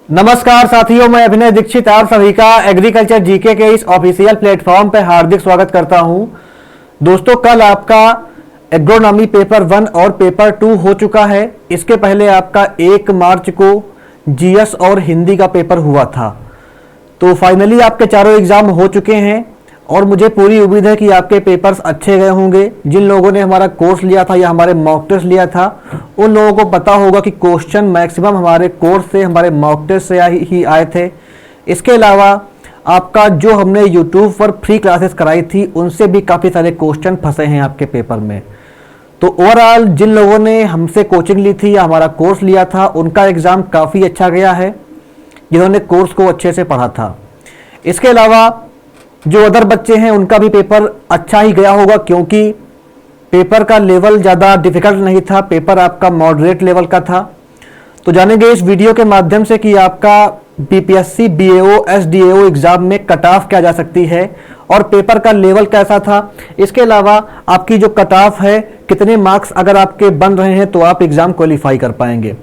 नमस्कार साथियों, मैं अभिनय दीक्षित आप सभी का एग्रीकल्चर जीके के इस ऑफिशियल प्लेटफॉर्म पर हार्दिक स्वागत करता हूं। दोस्तों, कल आपका एग्रोनॉमी पेपर 1 और पेपर 2 हो चुका है। इसके पहले आपका 1 मार्च को जीएस और हिंदी का पेपर हुआ था। तो फाइनली आपके चारों एग्जाम हो चुके हैं और मुझे पूरी उम्मीद है कि आपके पेपर्स अच्छे गए होंगे। जिन लोगों ने हमारा कोर्स लिया था या हमारे मॉक टेस्ट लिया था, उन लोगों को पता होगा कि क्वेश्चन मैक्सिमम हमारे कोर्स से, हमारे मॉक टेस्ट से ही आए थे। इसके अलावा आपका जो हमने यूट्यूब पर फ्री क्लासेस कराई थी, उनसे भी काफ़ी सारे क्वेश्चन फंसे हैं आपके पेपर में। तो ओवरऑल जिन लोगों ने हमसे कोचिंग ली थी या हमारा कोर्स लिया था, उनका एग्ज़ाम काफ़ी अच्छा गया है, जिन्होंने कोर्स को अच्छे से पढ़ा था। इसके अलावा जो अदर बच्चे हैं, उनका भी पेपर अच्छा ही गया होगा, क्योंकि पेपर का लेवल ज़्यादा डिफिकल्ट नहीं था, पेपर आपका मॉडरेट लेवल का था। तो जानेंगे इस वीडियो के माध्यम से कि आपका बीपीएससी, बीएओ, एसडीएओ एग्जाम में कट ऑफ क्या जा सकती है और पेपर का लेवल कैसा था। इसके अलावा आपकी जो कट ऑफ है, कितने मार्क्स अगर आपके बन रहे हैं तो आप एग्जाम क्वालिफाई कर पाएंगे।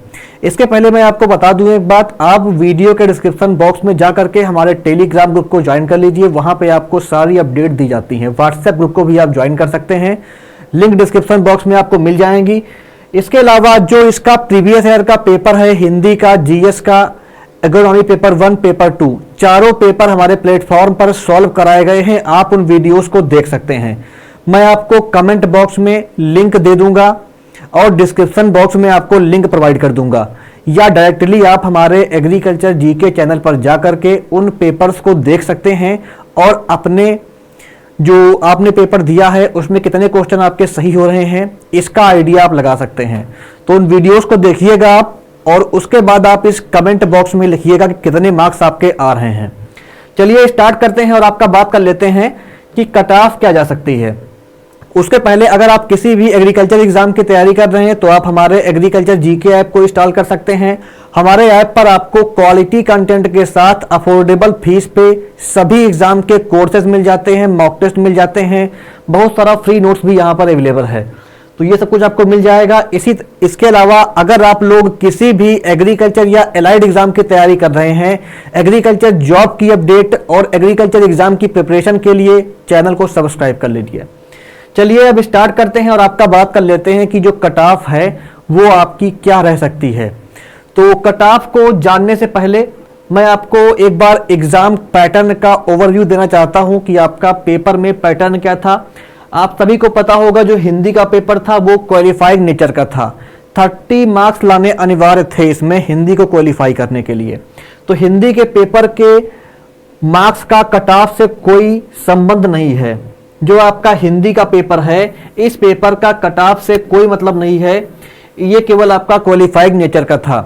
इसके पहले मैं आपको बता दूं एक बात, आप वीडियो के डिस्क्रिप्शन बॉक्स में जा करके हमारे टेलीग्राम ग्रुप को ज्वाइन कर लीजिए। वहां पे आपको सारी अपडेट दी जाती हैं। व्हाट्सएप ग्रुप को भी आप ज्वाइन कर सकते हैं, लिंक डिस्क्रिप्शन बॉक्स में आपको मिल जाएंगी। इसके अलावा जो इसका प्रीवियस ईयर का पेपर है, हिंदी का, जीएस का, एग्रोनॉमी पेपर 1, पेपर 2, चारों पेपर हमारे प्लेटफॉर्म पर सॉल्व कराए गए हैं। आप उन वीडियोस को देख सकते हैं। मैं आपको कमेंट बॉक्स में लिंक दे दूंगा और डिस्क्रिप्शन बॉक्स में आपको लिंक प्रोवाइड कर दूंगा, या डायरेक्टली आप हमारे एग्रीकल्चर जीके चैनल पर जाकर के उन पेपर्स को देख सकते हैं और अपने जो आपने पेपर दिया है उसमें कितने क्वेश्चन आपके सही हो रहे हैं, इसका आइडिया आप लगा सकते हैं। तो उन वीडियोस को देखिएगा आप, और उसके बाद आप इस कमेंट बॉक्स में लिखिएगा कि कितने मार्क्स आपके आ रहे हैं। चलिए स्टार्ट करते हैं और आपका बात कर लेते हैं कि कट ऑफ क्या जा सकती है। उसके पहले अगर आप किसी भी एग्रीकल्चर एग्जाम की तैयारी कर रहे हैं तो आप हमारे एग्रीकल्चर जीके ऐप को इंस्टॉल कर सकते हैं। हमारे ऐप पर आपको क्वालिटी कंटेंट के साथ अफोर्डेबल फीस पे सभी एग्जाम के कोर्सेज मिल जाते हैं, मॉक टेस्ट मिल जाते हैं, बहुत सारा फ्री नोट्स भी यहाँ पर अवेलेबल है। तो ये सब कुछ आपको मिल जाएगा। इसके अलावा अगर आप लोग किसी भी एग्रीकल्चर या एलाइड एग्जाम की तैयारी कर रहे हैं, एग्रीकल्चर जॉब की अपडेट और एग्रीकल्चर एग्जाम की प्रिपरेशन के लिए चैनल को सब्सक्राइब कर लीजिए। चलिए अब स्टार्ट करते हैं और आपका बात कर लेते हैं कि जो कट ऑफ है वो आपकी क्या रह सकती है। तो कट ऑफ को जानने से पहले मैं आपको एक बार एग्जाम पैटर्न का ओवरव्यू देना चाहता हूं कि आपका पेपर में पैटर्न क्या था। आप सभी को पता होगा जो हिंदी का पेपर था वो क्वालिफाइंग नेचर का था। 30 मार्क्स लाने अनिवार्य थे इसमें हिंदी को क्वालिफाई करने के लिए। तो हिंदी के पेपर के मार्क्स का कट ऑफ से कोई संबंध नहीं है। जो आपका हिंदी का पेपर है, इस पेपर का कट ऑफ से कोई मतलब नहीं है, ये केवल आपका क्वालिफाइंग नेचर का था।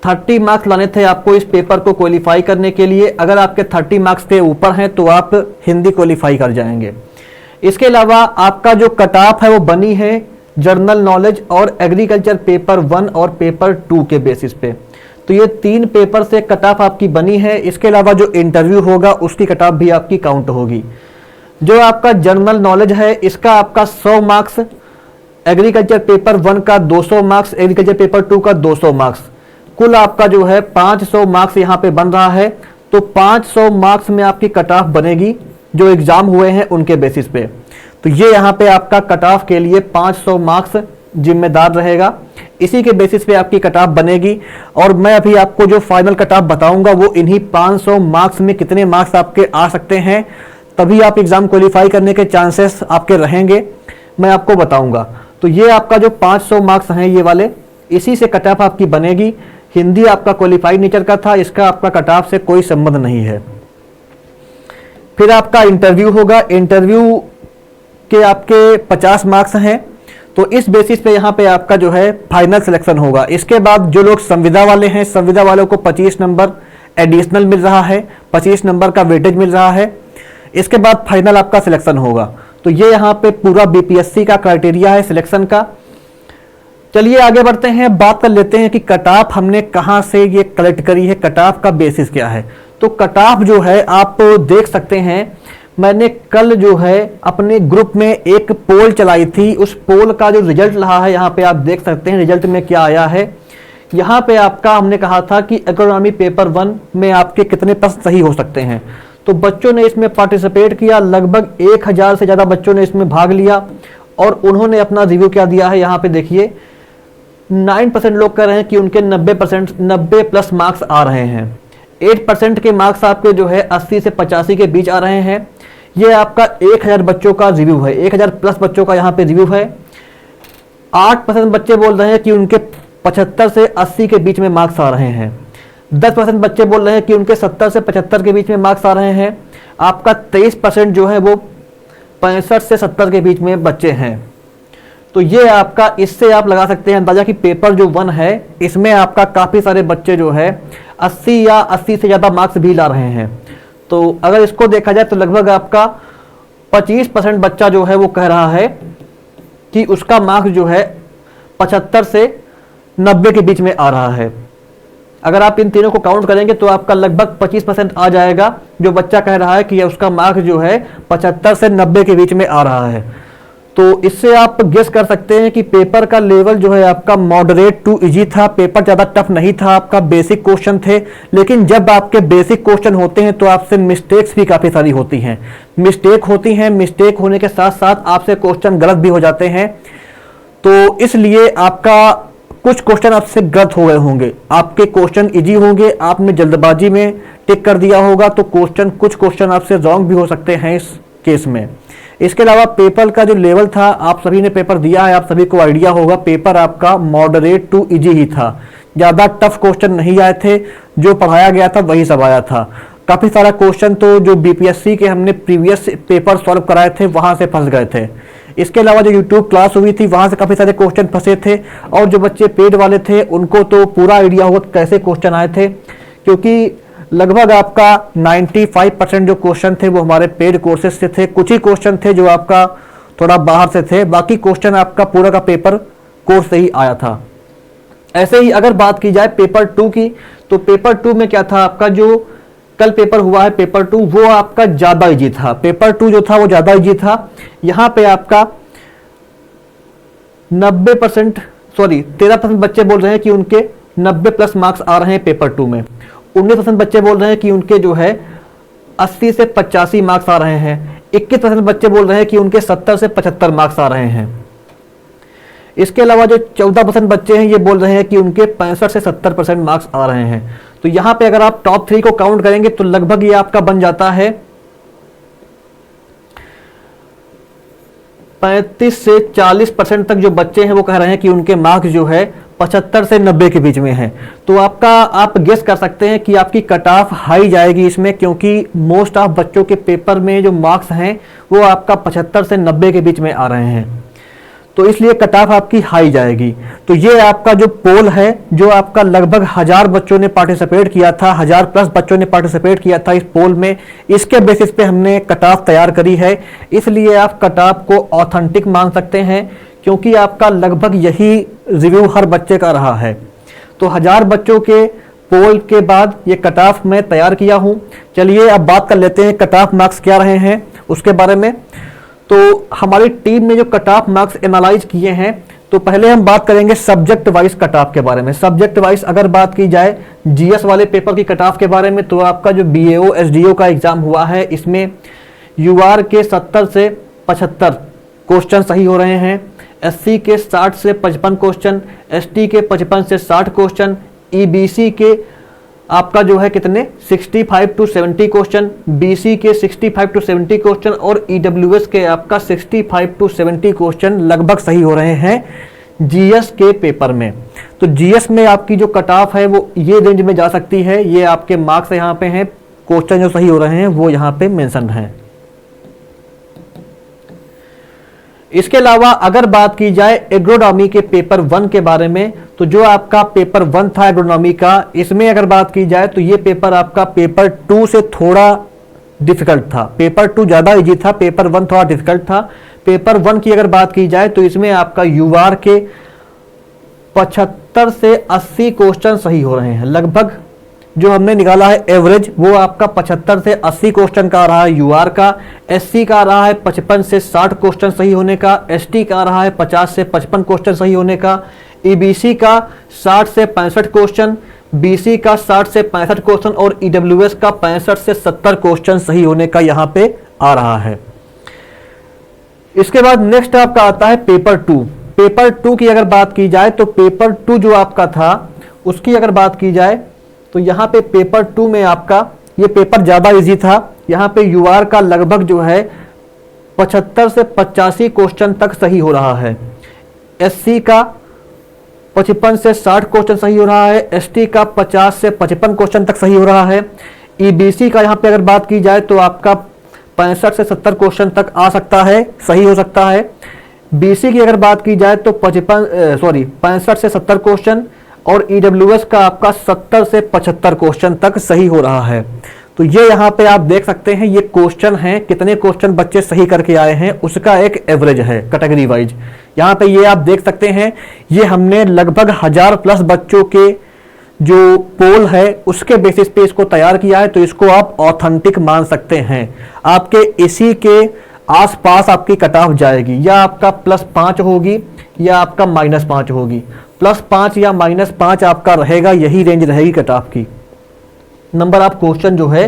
30 मार्क्स लाने थे आपको इस पेपर को क्वालिफाई करने के लिए। अगर आपके 30 मार्क्स के ऊपर हैं तो आप हिंदी क्वालिफाई कर जाएंगे। इसके अलावा आपका जो कट ऑफ है वो बनी है जर्नल नॉलेज और एग्रीकल्चर पेपर 1 और पेपर 2 के बेसिस पे। तो ये 3 पेपर से कट ऑफ आपकी बनी है। इसके अलावा जो इंटरव्यू होगा उसकी कट ऑफ भी आपकी काउंट होगी। जो आपका जनरल नॉलेज है, इसका आपका 100 मार्क्स, एग्रीकल्चर पेपर 1 का 200 मार्क्स, एग्रीकल्चर पेपर 2 का 200 मार्क्स, कुल आपका जो है 500 मार्क्स यहाँ पे बन रहा है। तो 500 मार्क्स में आपकी कट ऑफ बनेगी जो एग्जाम हुए हैं उनके बेसिस पे। तो ये यहाँ पे आपका कट ऑफ के लिए 500 मार्क्स जिम्मेदार रहेगा, इसी के बेसिस पे आपकी कट ऑफ बनेगी। और मैं अभी आपको जो फाइनल कट ऑफ बताऊंगा वो इन्हीं 500 मार्क्स में कितने मार्क्स आपके आ सकते हैं, तभी आप एग्जाम क्वालिफाई करने के चांसेस आपके रहेंगे, मैं आपको बताऊंगा। तो ये आपका जो 500 मार्क्स हैं ये वाले, इसी से कट ऑफ आपकी बनेगी। हिंदी आपका क्वालिफाइड नेचर का था, इसका आपका कट ऑफ से कोई संबंध नहीं है। फिर आपका इंटरव्यू होगा। इंटरव्यू के आपके 50 मार्क्स हैं, तो इस बेसिस पे यहाँ पे आपका जो है फाइनल सिलेक्शन होगा। इसके बाद जो लोग संविदा वाले हैं, संविदा वालों को 25 नंबर एडिशनल मिल रहा है, 25 नंबर का वेटेज मिल रहा है। इसके बाद फाइनल आपका सिलेक्शन होगा। तो ये यहाँ पे पूरा बीपीएससी का क्राइटेरिया है सिलेक्शन का। चलिए आगे बढ़ते हैं, बात कर लेते हैं कि कट ऑफ हमने कहाँ से ये कलेक्ट करी है, कट ऑफ का बेसिस क्या है। तो कट ऑफ जो है आप देख सकते हैं, मैंने कल जो है अपने ग्रुप में एक पोल चलाई थी। उस पोल का जो रिजल्ट रहा है यहाँ पे आप देख सकते हैं रिजल्ट में क्या आया है यहाँ पे आपका हमने कहा था कि एग्रोनॉमी पेपर 1 में आपके कितने प्रश्न सही हो सकते हैं। तो बच्चों ने इसमें पार्टिसिपेट किया, लगभग 1000 से ज़्यादा बच्चों ने इसमें भाग लिया और उन्होंने अपना रिव्यू क्या दिया है। यहाँ पे देखिए 9% लोग कह रहे हैं कि उनके 90 प्लस मार्क्स आ रहे हैं। 8% के मार्क्स आपके जो है 80 से 85 के बीच आ रहे हैं। ये आपका 1000 बच्चों का रिव्यू है, 1000 प्लस बच्चों का यहाँ पे रिव्यू है। 8% बच्चे बोल रहे हैं कि उनके 75 से 80 के बीच में मार्क्स आ रहे हैं। 10% बच्चे बोल रहे हैं कि उनके 70 से 75 के बीच में मार्क्स आ रहे हैं। आपका 23% जो है वो 65 से 70 के बीच में बच्चे हैं। तो ये आपका, इससे आप लगा सकते हैं अंदाजा कि पेपर जो 1 है इसमें आपका काफ़ी सारे बच्चे जो है 80 या 80 से ज़्यादा मार्क्स भी ला रहे हैं। तो अगर इसको देखा जाए तो लगभग आपका 25% बच्चा जो है वो कह रहा है कि उसका मार्क्स जो है 75 से 90 के बीच में आ रहा है। अगर आप इन तीनों को काउंट करेंगे तो आपका लगभग 25% आ जाएगा जो बच्चा कह रहा है कि उसका मार्क्स जो है 75 से 90 के बीच में आ रहा है। तो इससे आप गेस कर सकते हैं कि पेपर का लेवल जो है आपका मॉडरेट टू इजी था। पेपर ज़्यादा टफ नहीं था, आपका बेसिक क्वेश्चन थे। लेकिन जब आपके बेसिक क्वेश्चन होते हैं तो आपसे मिस्टेक्स भी काफ़ी सारी होती हैं। मिस्टेक होने के साथ साथ आपसे क्वेश्चन गलत भी हो जाते हैं। तो इसलिए आपका कुछ क्वेश्चन आपसे गलत हो गए होंगे, आपके क्वेश्चन इजी होंगे, आपने जल्दबाजी में टिक कर दिया होगा तो कुछ क्वेश्चन आपसे रॉन्ग भी हो सकते हैं इस केस में। इसके अलावा पेपर का जो लेवल था, आप सभी ने पेपर दिया है, आप सभी को आइडिया होगा पेपर आपका मॉडरेट टू इजी ही था। ज़्यादा टफ क्वेश्चन नहीं आए थे, जो पढ़ाया गया था वही सब आया था। काफ़ी सारा क्वेश्चन तो जो बीपीएससी के हमने प्रीवियस पेपर सॉल्व कराए थे वहाँ से फंस गए थे। इसके अलावा जो यूट्यूब क्लास हुई थी वहाँ से काफ़ी सारे क्वेश्चन फंसे थे। और जो बच्चे पेड वाले थे उनको तो पूरा आइडिया होगा कैसे क्वेश्चन आए थे, क्योंकि लगभग आपका 95% जो क्वेश्चन थे वो हमारे पेड कोर्सेज से थे। कुछ ही क्वेश्चन थे जो आपका थोड़ा बाहर से थे, बाकी क्वेश्चन आपका पूरा का पेपर कोर्स से ही आया था। ऐसे ही अगर बात की जाए पेपर 2 की, तो पेपर 2 में क्या था, आपका जो कल पेपर हुआ है पेपर 2 वो आपका ज़्यादा इजी था। पेपर 2 जो था वो ज़्यादा इजी था। यहाँ पे आपका 13% बच्चे बोल रहे हैं कि उनके 90 प्लस मार्क्स आ रहे हैं पेपर 2 में। 19% बच्चे बोल रहे हैं कि उनके जो है 80 से 85 मार्क्स आ रहे हैं। 21% बच्चे बोल रहे हैं कि उनके 70 से 75 मार्क्स आ रहे हैं। इसके अलावा जो 14% बच्चे हैं ये बोल रहे हैं कि उनके 65 से 70% मार्क्स आ रहे हैं। तो यहाँ पे अगर आप टॉप 3 को काउंट करेंगे तो लगभग ये आपका बन जाता है 35 से 40% तक जो बच्चे हैं वो कह रहे हैं कि उनके मार्क्स जो है 75 से 90 के बीच में है। तो आप गेस कर सकते हैं कि आपकी कट ऑफ हाई जाएगी इसमें, क्योंकि मोस्ट ऑफ बच्चों के पेपर में जो मार्क्स हैं वो आपका 75 से 90 के बीच में आ रहे हैं। तो इसलिए कट ऑफ आपकी हाई जाएगी। तो ये आपका जो पोल है, जो आपका लगभग 1000 बच्चों ने पार्टिसिपेट किया था, 1000 प्लस बच्चों ने पार्टिसिपेट किया था इस पोल में, इसके बेसिस पे हमने कट ऑफ तैयार करी है। इसलिए आप कट ऑफ को ऑथेंटिक मान सकते हैं, क्योंकि आपका लगभग यही रिव्यू हर बच्चे का रहा है। तो 1000 बच्चों के पोल के बाद ये कट ऑफ मैं तैयार किया हूं। चलिए अब बात कर लेते हैं कट ऑफ मार्क्स क्या रहे हैं उसके बारे में। तो हमारी टीम ने जो कट ऑफ मार्क्स एनालाइज किए हैं, तो पहले हम बात करेंगे सब्जेक्ट वाइज कट ऑफ के बारे में। सब्जेक्ट वाइज अगर बात की जाए जीएस वाले पेपर की कट ऑफ के बारे में, तो आपका जो बीएओ एसडीओ का एग्जाम हुआ है इसमें यूआर के 70 से 75 क्वेश्चन सही हो रहे हैं, एससी के 60 से 55 क्वेश्चन, एसटी के 55 से 60 क्वेश्चन, ईबीसी के आपका जो है कितने 65 टू 70 क्वेश्चन, बीसी के 65 टू 70 क्वेश्चन और ईडब्ल्यूएस के आपका 65 टू 70 क्वेश्चन लगभग सही हो रहे हैं जीएस के पेपर में। तो जीएस में आपकी जो कट ऑफ है वो ये रेंज में जा सकती है। ये आपके मार्क्स यहाँ पे हैं, क्वेश्चन जो सही हो रहे हैं वो यहाँ पे मेंशन है। इसके अलावा अगर बात की जाए एग्रोनॉमी के पेपर 1 के बारे में, तो जो आपका पेपर 1 था एग्रोनॉमी का, इसमें अगर बात की जाए तो ये पेपर आपका पेपर 2 से थोड़ा डिफिकल्ट था। पेपर 2 ज़्यादा इजी था, पेपर 1 थोड़ा डिफिकल्ट था। पेपर 1 की अगर बात की जाए तो इसमें आपका यूआर के 75 से 80 क्वेश्चन सही हो रहे हैं। लगभग जो हमने निकाला है एवरेज वो आपका 75 से 80 क्वेश्चन का आ रहा है यूआर का, एससी का आ रहा है 55 से 60 क्वेश्चन सही होने का, एसटी का आ रहा है 50 से 55 क्वेश्चन सही होने का, ईबीसी का 60 से 65 क्वेश्चन, बीसी का 60 से 65 क्वेश्चन और ईडब्ल्यूएस का 65 से 70 क्वेश्चन सही होने का यहां पे आ रहा है। इसके बाद नेक्स्ट आपका आता है पेपर 2। पेपर 2 की अगर बात की जाए तो पेपर 2 जो आपका था उसकी अगर बात की जाए तो यहां पे पेपर 2 में आपका ये पेपर ज्यादा इजी था। यहां पे यूआर का लगभग जो है 75 से 85 क्वेश्चन तक सही हो रहा है। एससी का 55 से 60 क्वेश्चन सही हो रहा है। एसटी का 50 से 55 क्वेश्चन तक सही हो रहा है। ईबीसी का यहां पे अगर बात की जाए तो आपका 65 से 70 क्वेश्चन तक आ सकता है, सही हो सकता है। बीसी की अगर बात की जाए तो 65 से 70 क्वेश्चन और ईडब्ल्यूएस का आपका 70 से 75 क्वेश्चन तक सही हो रहा है। तो ये यहाँ पे आप देख सकते हैं ये क्वेश्चन हैं, कितने क्वेश्चन बच्चे सही करके आए हैं उसका एक एवरेज है कैटेगरी वाइज। यहाँ पे ये आप देख सकते हैं ये हमने लगभग 1000+ बच्चों के जो पोल है उसके बेसिस पे इसको तैयार किया है, तो इसको आप ऑथेंटिक मान सकते हैं। आपके इसी के आसपास आपकी कट ऑफ जाएगी, या आपका +5 होगी या आपका -5 होगी। +5 या -5 आपका रहेगा, यही रेंज रहेगी कट ऑफ की। नंबर ऑफ क्वेश्चन जो है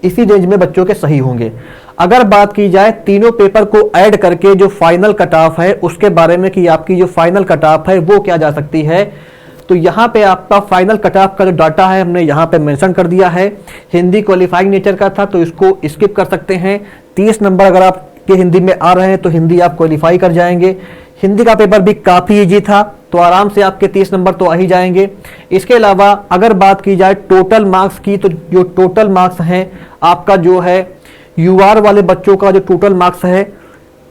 इसी रेंज में बच्चों के सही होंगे। अगर बात की जाए तीनों पेपर को ऐड करके जो फाइनल कट ऑफ है उसके बारे में कि आपकी जो फाइनल कट ऑफ है वो क्या जा सकती है, तो यहाँ पे आपका फाइनल कट ऑफ का जो डाटा है हमने यहाँ पे मेंशन कर दिया है। हिंदी क्वालिफाइंग नेचर का था तो इसको स्किप कर सकते हैं। 30 नंबर अगर आपके हिंदी में आ रहे हैं तो हिंदी आप क्वालिफाई कर जाएंगे। हिंदी का पेपर भी काफ़ी इजी था तो आराम से आपके 30 नंबर तो आ ही जाएंगे। इसके अलावा अगर बात की जाए टोटल मार्क्स की, तो जो टोटल मार्क्स हैं आपका जो है यूआर वाले बच्चों का जो टोटल मार्क्स है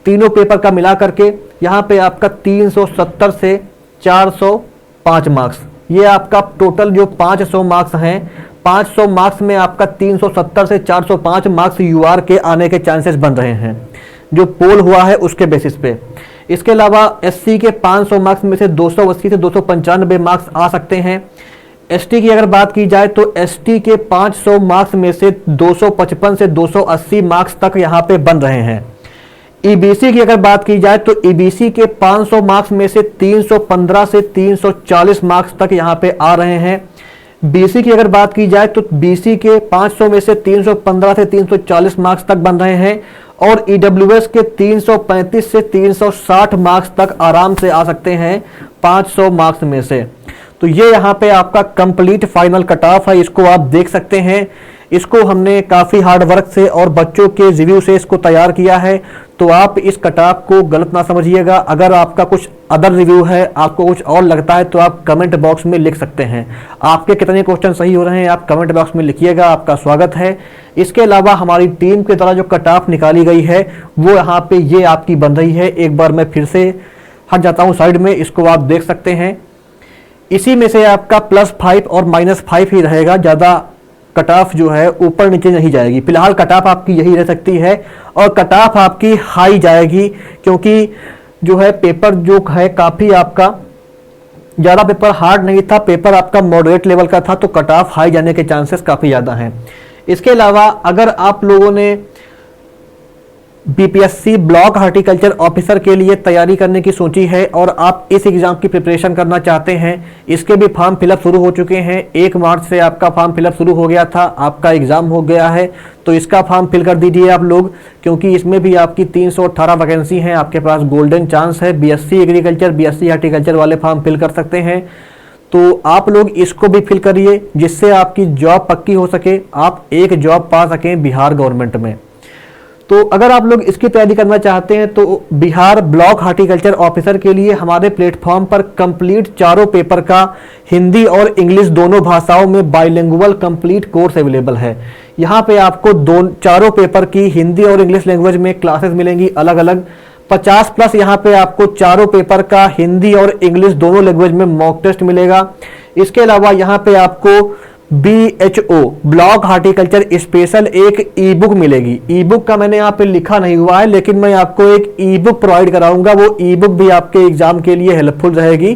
तीनों पेपर का मिला करके यहाँ पे आपका 370 से 405 मार्क्स, ये आपका टोटल जो 500 मार्क्स हैं 500 मार्क्स में आपका 370 से 405 मार्क्स यूआर के आने के चांसेस बन रहे हैं जो पोल हुआ है उसके बेसिस पे। इसके अलावा एससी के 500 मार्क्स में से 280 से 295 मार्क्स आ सकते हैं। एसटी की अगर बात की जाए तो एसटी के 500 मार्क्स में से 255 से 280 मार्क्स तक यहाँ पे बन रहे हैं। ईबीसी की अगर बात की जाए तो ईबीसी के 500 मार्क्स में से 315 से 340 मार्क्स तक यहाँ पे आ रहे हैं। बीसी की अगर बात की जाए तो बीसी के 500 में से 315 से 340 मार्क्स तक बन रहे हैं और ईडब्ल्यूएस के 335 से 360 मार्क्स तक आराम से आ सकते हैं 500 मार्क्स में से। तो ये यहाँ पे आपका कंप्लीट फाइनल कट ऑफ है, इसको आप देख सकते हैं। इसको हमने काफ़ी हार्ड वर्क से और बच्चों के रिव्यू से इसको तैयार किया है, तो आप इस कट ऑफ को गलत ना समझिएगा। अगर आपका कुछ अदर रिव्यू है, आपको कुछ और लगता है तो आप कमेंट बॉक्स में लिख सकते हैं। आपके कितने क्वेश्चन सही हो रहे हैं आप कमेंट बॉक्स में लिखिएगा, आपका स्वागत है। इसके अलावा हमारी टीम के द्वारा जो कट ऑफ निकाली गई है वो यहाँ पे ये आपकी बन रही है। एक बार मैं फिर से हट जाता हूँ साइड में, इसको आप देख सकते हैं। इसी में से आपका +5 और -5 ही रहेगा, ज़्यादा कट ऑफ जो है ऊपर नीचे नहीं जाएगी। फिलहाल कट ऑफ आपकी यही रह सकती है और कट ऑफ आपकी हाई जाएगी क्योंकि जो है पेपर जो है काफ़ी आपका ज़्यादा पेपर हार्ड नहीं था, पेपर आपका मॉडरेट लेवल का था, तो कट ऑफ हाई जाने के चांसेस काफ़ी ज़्यादा हैं। इसके अलावा अगर आप लोगों ने बीपीएससी ब्लॉक हार्टिकल्चर ऑफिसर के लिए तैयारी करने की सोची है और आप इस एग्ज़ाम की प्रिपरेशन करना चाहते हैं, इसके भी फॉर्म फिलअप शुरू हो चुके हैं। 1 मार्च से आपका फॉर्म फिलअप शुरू हो गया था, आपका एग्ज़ाम हो गया है, तो इसका फॉर्म फिल कर दीजिए आप लोग, क्योंकि इसमें भी आपकी 318 वैकेंसी हैं। आपके पास गोल्डन चांस है। बीएससी एग्रीकल्चर, बीएससी हार्टिकल्चर वाले फॉर्म फिल कर सकते हैं, तो आप लोग इसको भी फिल करिए जिससे आपकी जॉब पक्की हो सके, आप एक जॉब पा सकें बिहार गवर्नमेंट में। तो अगर आप लोग इसकी तैयारी करना चाहते हैं तो बिहार ब्लॉक हार्टिकल्चर ऑफिसर के लिए हमारे प्लेटफॉर्म पर कंप्लीट चारों पेपर का हिंदी और इंग्लिश दोनों भाषाओं में बाइलिंगुअल कंप्लीट कोर्स अवेलेबल है। यहाँ पे आपको चारों पेपर की हिंदी और इंग्लिश लैंग्वेज में क्लासेस मिलेंगी अलग अलग। 50+ यहाँ पे आपको चारों पेपर का हिंदी और इंग्लिश दोनों लैंग्वेज में मॉक टेस्ट मिलेगा। इसके अलावा यहाँ पे आपको BHO ब्लॉक हार्टिकल्चर स्पेशल एक ई बुक मिलेगी। ई बुक का मैंने यहाँ पे लिखा नहीं हुआ है, लेकिन मैं आपको एक ई बुक प्रोवाइड कराऊंगा, वो ई बुक भी आपके एग्जाम के लिए हेल्पफुल रहेगी,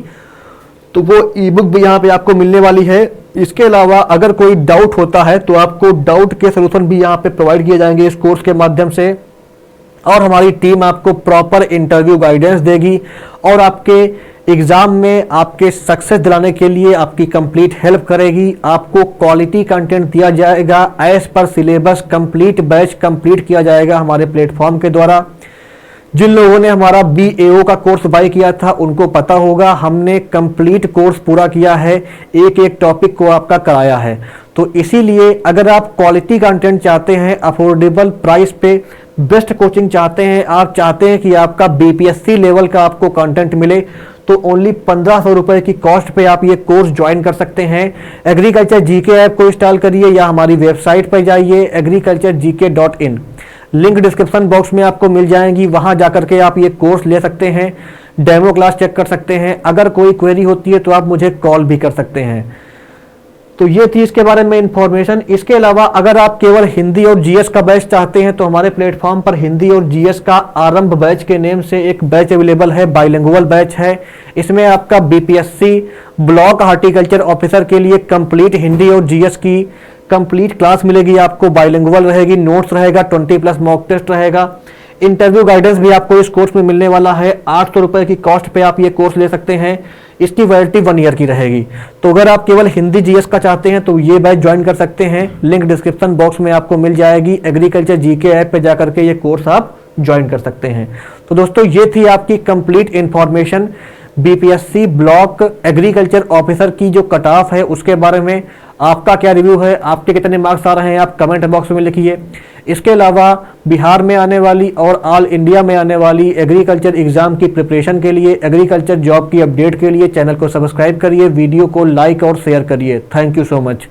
तो वो ई बुक भी यहाँ पे आपको मिलने वाली है। इसके अलावा अगर कोई डाउट होता है तो आपको डाउट के सोल्यूशन भी यहाँ पे प्रोवाइड किए जाएंगे इस कोर्स के माध्यम से, और हमारी टीम आपको प्रॉपर इंटरव्यू गाइडेंस देगी और आपके एग्ज़ाम में आपके सक्सेस दिलाने के लिए आपकी कंप्लीट हेल्प करेगी। आपको क्वालिटी कंटेंट दिया जाएगा as per syllabus, complete batch complete किया जाएगा हमारे प्लेटफॉर्म के द्वारा। जिन लोगों ने हमारा BAO का कोर्स बाय किया था उनको पता होगा, हमने कंप्लीट कोर्स पूरा किया है, एक एक टॉपिक को आपका कराया है। तो इसीलिए अगर आप क्वालिटी कंटेंट चाहते हैं, अफोर्डेबल प्राइस पे बेस्ट कोचिंग चाहते हैं, आप चाहते हैं कि आपका BPSC लेवल का आपको कंटेंट मिले, तो ओनली 1500 रुपए की कॉस्ट पे आप ये कोर्स ज्वाइन कर सकते हैं। एग्रीकल्चर जीके ऐप को इंस्टॉल करिए या हमारी वेबसाइट पर जाइए agriculturegk.in, लिंक डिस्क्रिप्शन बॉक्स में आपको मिल जाएंगी, वहां जाकर के आप ये कोर्स ले सकते हैं, डेमो क्लास चेक कर सकते हैं। अगर कोई क्वेरी होती है तो आप मुझे कॉल भी कर सकते हैं। तो ये थी इसके बारे में इंफॉर्मेशन। इसके अलावा अगर आप केवल हिंदी और जीएस का बैच चाहते हैं तो हमारे प्लेटफॉर्म पर हिंदी और जीएस का आरंभ बैच के नेम से एक बैच अवेलेबल है, बाइलिंगुअल बैच है। इसमें आपका BPSC ब्लॉक हार्टिकल्चर ऑफिसर के लिए कंप्लीट हिंदी और जीएस की कंप्लीट क्लास मिलेगी आपको, बाइलिंगुअल रहेगी, नोट्स रहेगा, 20+ मॉक टेस्ट रहेगा, इंटरव्यू गाइडेंस भी आपको इस कोर्स में मिलने वाला है। 800 रुपए की कॉस्ट पे आप ये कोर्स ले सकते हैं। इसकी वैलिडिटी 1 ईयर की रहेगी। तो अगर आप केवल हिंदी जीएस का चाहते हैं तो ये बैच ज्वाइन कर सकते हैं, लिंक डिस्क्रिप्शन बॉक्स में आपको मिल जाएगी। एग्रीकल्चर जीके ऐप पे जाकर के ये कोर्स आप ज्वाइन कर सकते हैं। तो दोस्तों ये थी आपकी complete information BPSC block agriculture officer की जो कट ऑफ है उसके बारे में। आपका क्या रिव्यू है, आपके कितने मार्क्स आ रहे हैं, आप कमेंट बॉक्स में लिखिए। इसके अलावा बिहार में आने वाली और ऑल इंडिया में आने वाली एग्रीकल्चर एग्जाम की प्रिपरेशन के लिए, एग्रीकल्चर जॉब की अपडेट के लिए चैनल को सब्सक्राइब करिए, वीडियो को लाइक और शेयर करिए। Thank you so much.